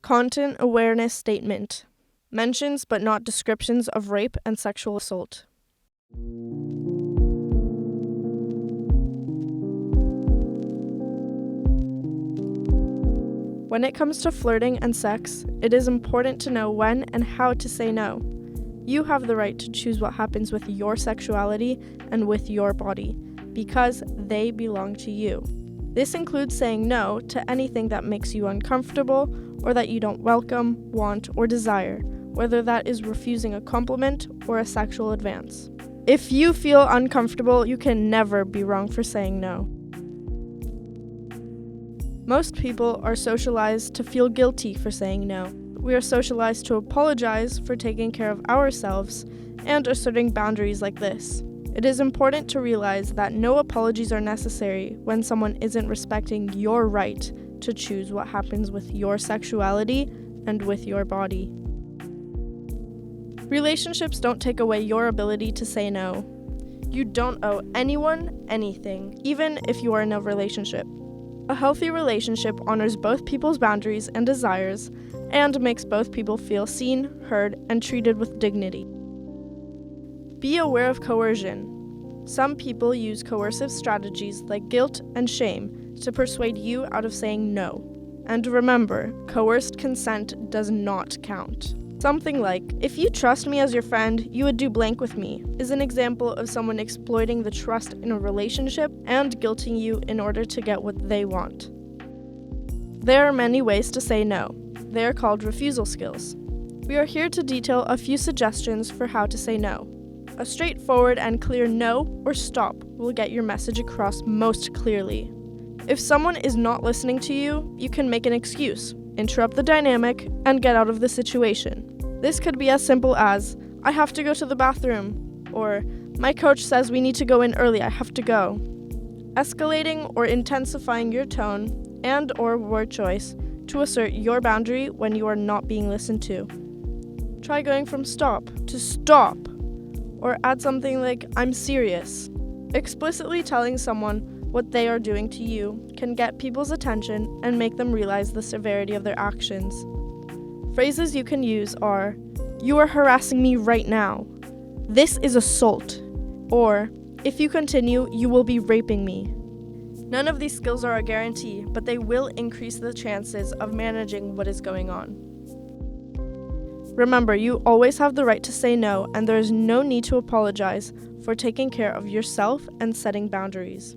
Content awareness statement. Mentions but not descriptions of rape and sexual assault. When it comes to flirting and sex, it is important to know when and how to say no. You have the right to choose what happens with your sexuality and with your body, because they belong to you. This includes saying no to anything that makes you uncomfortable or that you don't welcome, want, or desire, whether that is refusing a compliment or a sexual advance. If you feel uncomfortable, you can never be wrong for saying no. Most people are socialized to feel guilty for saying no. We are socialized to apologize for taking care of ourselves and asserting boundaries like this. It is important to realize that no apologies are necessary when someone isn't respecting your right to choose what happens with your sexuality and with your body. Relationships don't take away your ability to say no. You don't owe anyone anything, even if you are in a relationship. A healthy relationship honors both people's boundaries and desires and makes both people feel seen, heard, and treated with dignity. Be aware of coercion. Some people use coercive strategies like guilt and shame to persuade you out of saying no. And remember, coerced consent does not count. Something like, if you trust me as your friend, you would do blank with me, is an example of someone exploiting the trust in a relationship and guilting you in order to get what they want. There are many ways to say no. They are called refusal skills. We are here to detail a few suggestions for how to say no. A straightforward and clear no or stop will get your message across most clearly. If someone is not listening to you, you can make an excuse, interrupt the dynamic, and get out of the situation. This could be as simple as, I have to go to the bathroom, or my coach says we need to go in early, I have to go. Escalating or intensifying your tone and or word choice to assert your boundary when you are not being listened to. Try going from stop to stop, or add something like, I'm serious. Explicitly telling someone what they are doing to you can get people's attention and make them realize the severity of their actions. Phrases you can use are, you are harassing me right now. This is assault. Or, if you continue, you will be raping me. None of these skills are a guarantee, but they will increase the chances of managing what is going on. Remember, you always have the right to say no, and there is no need to apologize for taking care of yourself and setting boundaries.